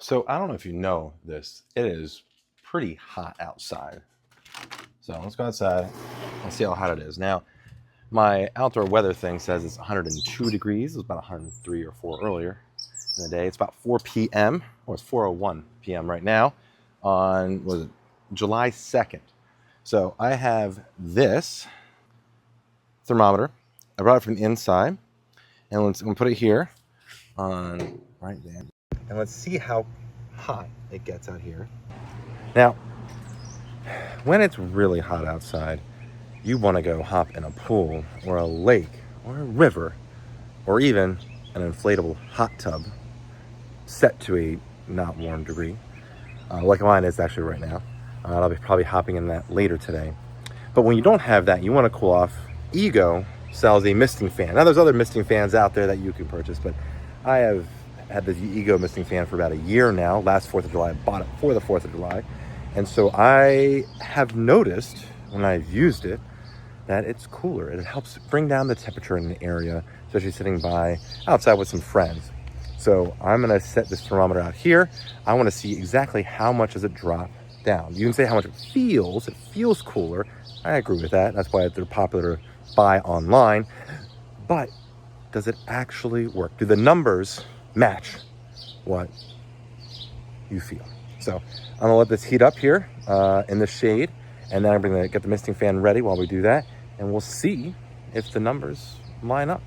So I don't know if you know this, it is pretty hot outside. So let's go outside and see how hot it is. Now, my outdoor weather thing says it's 102 degrees. It was about 103 or 4 earlier in the day. It's about 4 p.m. or it's 4:01 p.m. right now on, was it July 2nd. So I have this thermometer. I brought it from the inside, and I'm gonna put it here on right there. And let's see how hot it gets out here. Now, when it's really hot outside, you want to go hop in a pool or a lake or a river or even an inflatable hot tub set to a not warm degree, like mine is actually right now. I'll be probably hopping in that later today. But when you don't have that, you want to cool off, Ego sells a misting fan. Now there's other misting fans out there that you can purchase, but I have had the Ego misting fan for about a year now. Last 4th of July, I bought it for the 4th of July. And so I have noticed when I've used it that it's cooler. It helps bring down the temperature in an area, especially sitting by outside with some friends. So I'm gonna set this thermometer out here. I wanna see exactly how much does it drop down. You can say how much it feels cooler. I agree with that. That's why they're popular to buy online. But does it actually work? Do the numbers match what you feel? So I'm gonna let this heat up here in the shade, and then I'm gonna get the misting fan ready while we do that, and we'll see if the numbers line up.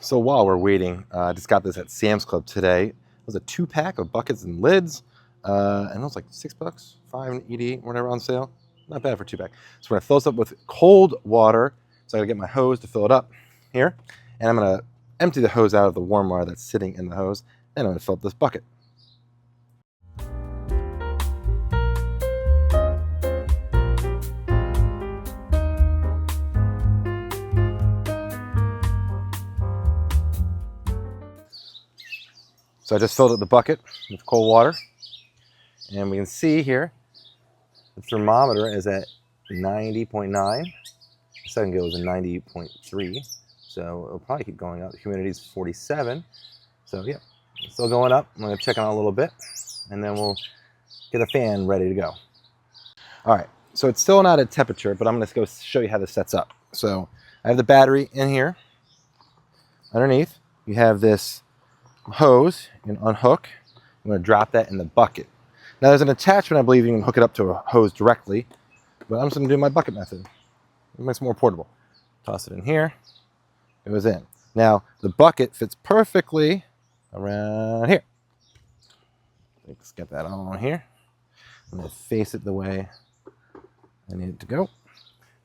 So while we're waiting, I just got this at Sam's Club today. It was a 2-pack of buckets and lids, and it was like $6, $5.88, whatever on sale. Not bad for 2-pack. So we're gonna fill this up with cold water. So I gotta get my hose to fill it up here, and I'm gonna empty the hose out of the warm water that's sitting in the hose, and I'm gonna fill up this bucket. So I just filled up the bucket with cold water, and we can see here the thermometer is at 90.9. The second go was a 90.3, so it'll probably keep going up. The humidity is 47, so yeah, it's still going up. I'm going to check on it a little bit, and then we'll get the fan ready to go. All right, so it's still not at temperature, but I'm going to go show you how this sets up. So I have the battery in here. Underneath, you have this hose. You can unhook. I'm going to drop that in the bucket. Now there's an attachment, I believe you can hook it up to a hose directly, but I'm just going to do my bucket method. It makes it more portable. Toss it in here. It goes in. Now the bucket fits perfectly around here. Let's get that on here. I'm going to face it the way I need it to go.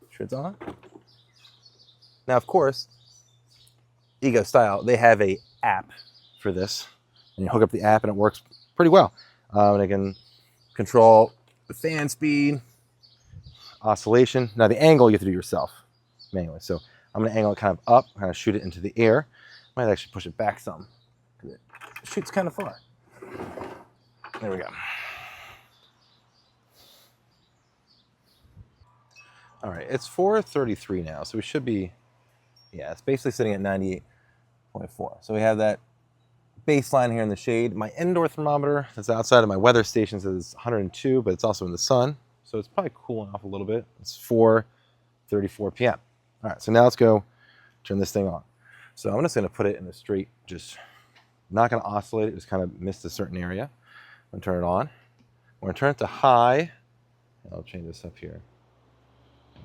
Make sure it's on. Now, of course, Ego style, they have a app for this, and you hook up the app and it works pretty well. And it can control the fan speed, oscillation. Now the angle you have to do yourself manually. So I'm going to angle it kind of up, kind of shoot it into the air. Might actually push it back some because it shoots kind of far. There we go. All right, it's 4:33 now, so we should be, yeah, it's basically sitting at 98.4. So we have that baseline here in the shade. My indoor thermometer that's outside of my weather station says 102, but it's also in the sun, so it's probably cooling off a little bit. It's 4:34 p.m. All right, so now let's go turn this thing on. So I'm just going to put it in a straight, just not going to oscillate it, just kind of mist a certain area. I'm going to turn it on. We're going to turn it to high. I'll change this up here.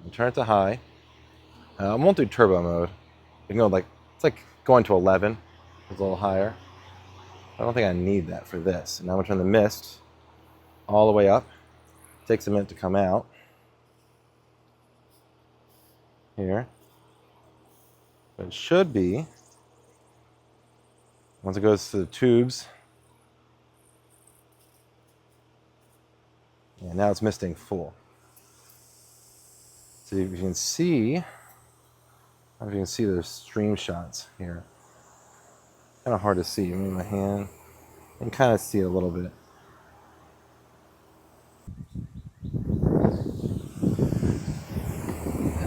And turn it to high. I won't do turbo mode. You can go like, it's like going to 11. It's a little higher. I don't think I need that for this. Now I'm going to turn the mist all the way up. It takes a minute to come out. Here. But it should be, once it goes to the tubes. Yeah, now it's misting full. So if you can see, I don't know if you can see the stream shots here. Kind of hard to see. Move my hand. You can kind of see it a little bit.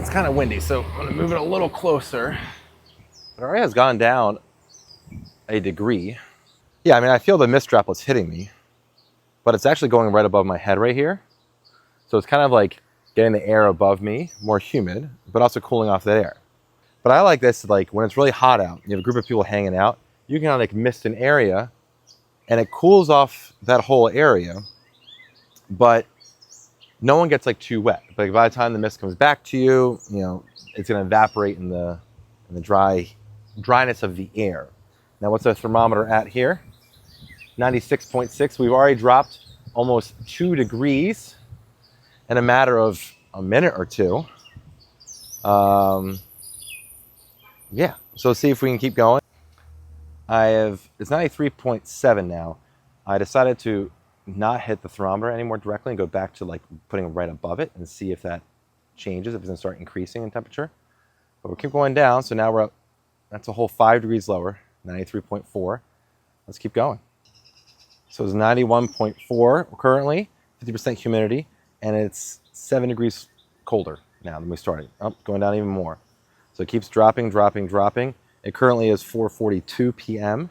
It's kind of windy, so I'm going to move it a little closer. It already has gone down a degree. Yeah, I mean, I feel the mist droplets hitting me, but it's actually going right above my head right here. So it's kind of like getting the air above me, more humid, but also cooling off that air. But I like this, like when it's really hot out, you have a group of people hanging out, you can like mist an area and it cools off that whole area, but no one gets like too wet. But by the time the mist comes back to you, you know, it's going to evaporate in the dryness of the air. Now, what's the thermometer at here? 96.6. We've already dropped almost 2 degrees in a matter of a minute or two. Yeah, so let's see if we can keep going. It's 93.7 now. I decided to not hit the thermometer anymore directly and go back to like putting it right above it and see if that changes, if it's gonna start increasing in temperature. But we'll keep going down, so now we're up, that's a whole 5 degrees lower, 93.4. Let's keep going. So it's 91.4 currently, 50% humidity, and it's 7 degrees colder now than we started. Oh, going down even more. So it keeps dropping, dropping, dropping. It currently is 4:42 p.m.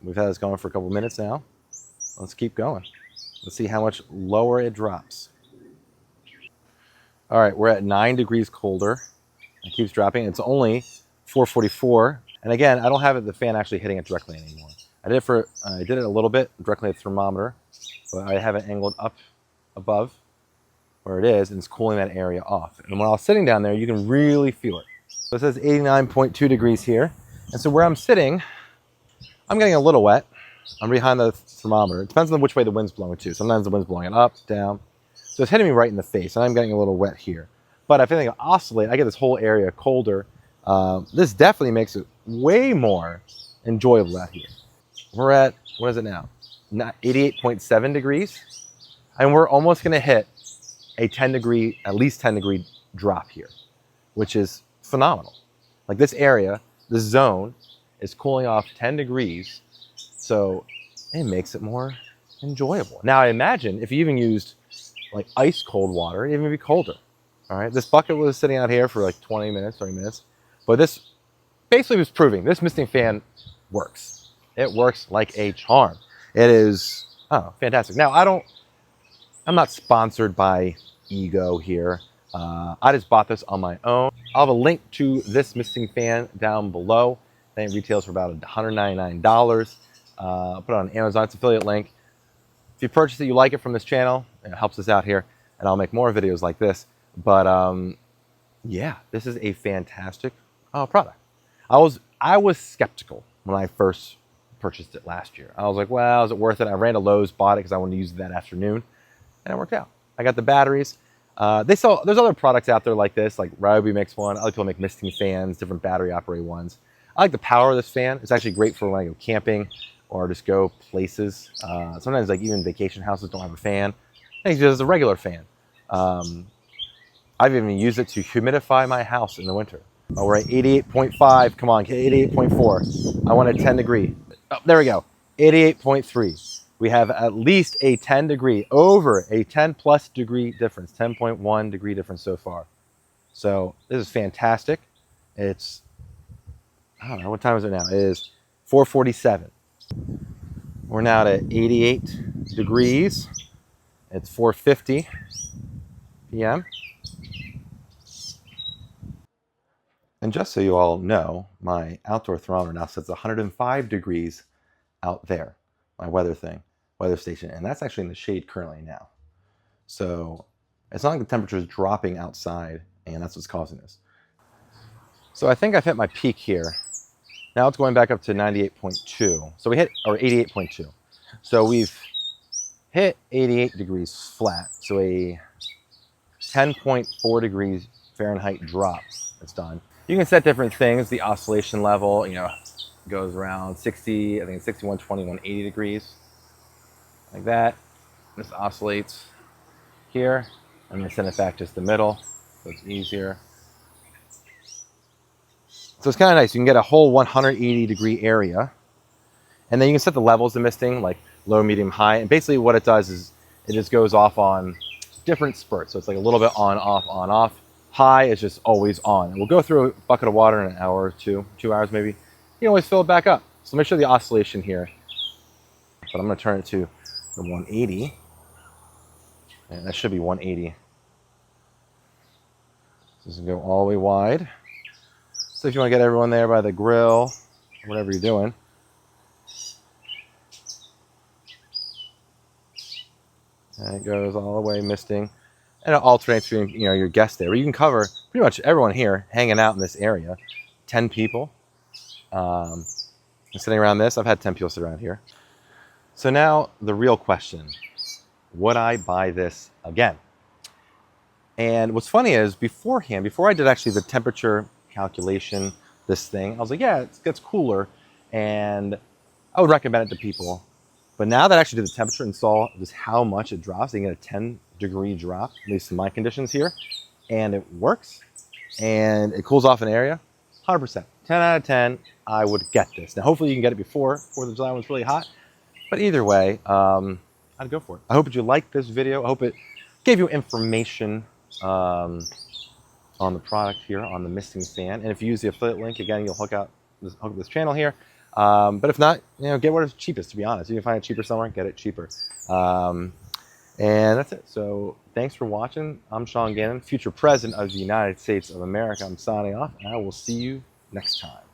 We've had this going for a couple minutes now. Let's keep going. Let's see how much lower it drops. All right, we're at 9 degrees colder. It keeps dropping. It's only 4:44. And again, I don't have the fan actually hitting it directly anymore. I did it a little bit directly at the thermometer, but I have it angled up above where it is, and it's cooling that area off. And when I was sitting down there, you can really feel it. So it says 89.2 degrees here. And so where I'm sitting, I'm getting a little wet. I'm behind the thermometer. It depends on which way the wind's blowing too. Sometimes the wind's blowing it up, down. So it's hitting me right in the face, and I'm getting a little wet here. But if anything, I oscillate, I get this whole area colder. This definitely makes it way more enjoyable out here. We're at, what is it now? 88.7 degrees. And we're almost gonna hit a 10 degree, at least 10 degree drop here, which is phenomenal. Like this area, this zone is cooling off 10 degrees. So it makes it more enjoyable. Now I imagine if you even used like ice cold water, it'd even be colder. All right, this bucket was sitting out here for like 20 minutes, 30 minutes. But this basically was proving this misting fan works. It works like a charm. It is, oh, fantastic. Now I'm not sponsored by Ego here. I just bought this on my own. I'll have a link to this misting fan down below. I think it retails for about $199. I'll put it on Amazon. It's an affiliate link. If you purchase it, you like it from this channel, it helps us out here, and I'll make more videos like this. But yeah, this is a fantastic product. I was skeptical when I first purchased it last year. I was like, well, is it worth it? I ran to Lowe's, bought it because I wanted to use it that afternoon, and it worked out. I got the batteries. There's other products out there like this, like Ryobi makes one. Other people make misting fans, different battery operated ones. I like the power of this fan. It's actually great for when I go camping or just go places. Sometimes like even vacation houses don't have a fan. I think it's just a regular fan. I've even used it to humidify my house in the winter. Oh, we're at 88.5. Come on, 88.4. I want a 10 degree. Oh, there we go. 88.3. We have at least a 10 degree, over a 10 plus degree difference, 10.1 degree difference so far. So this is fantastic. It's, I don't know, what time is it now? It is 4:47. We're now at 88 degrees. It's 4:50 p.m. And just so you all know, my outdoor thermometer now sets 105 degrees out there, my weather station, and that's actually in the shade currently now. So it's not like the temperature is dropping outside, and that's what's causing this. So I think I've hit my peak here. Now it's going back up to 98.2. So we hit, or 88.2. So we've hit 88 degrees flat. So a 10.4 degrees Fahrenheit drop. It's done. You can set different things. The oscillation level, you know, goes around 60, I think it's 61, 20, 180 degrees. Like that. This oscillates here. I'm going to send it back just the middle, so it's easier. So it's kind of nice. You can get a whole 180 degree area. And then you can set the levels of misting, like low, medium, high. And basically what it does is it just goes off on different spurts. So it's like a little bit on, off, on, off. High is just always on. And we'll go through a bucket of water in an hour or two, 2 hours maybe. You can always fill it back up. So make sure the oscillation here, but I'm going to turn it to the 180. And that should be 180. So this will go all the way wide. So if you want to get everyone there by the grill, whatever you're doing. And it goes all the way misting. And it alternates between, you know, your guests there. You can cover pretty much everyone here hanging out in this area. 10 people. Sitting around this. I've had 10 people sit around here. So now the real question. Would I buy this again? And what's funny is beforehand, before I did actually the temperature calculation, this thing, I was like, yeah, it gets cooler. And I would recommend it to people. But now that I actually did the temperature and saw just how much it drops, you can get a 10-degree drop, at least in my conditions here, and it works, and it cools off an area, 100%. 10 out of 10, I would get this. Now, hopefully you can get it before 4th of July when it's really hot, but either way, I'd go for it. I hope that you liked this video. I hope it gave you information on the product here, on the misting fan, and if you use the affiliate link, again, you'll hook up this channel here. But if not, you know, get whatever's cheapest, to be honest. You can find it cheaper somewhere, get it cheaper. And that's it. So thanks for watching. I'm Sean Gannon, future president of the United States of America. I'm signing off, and I will see you next time.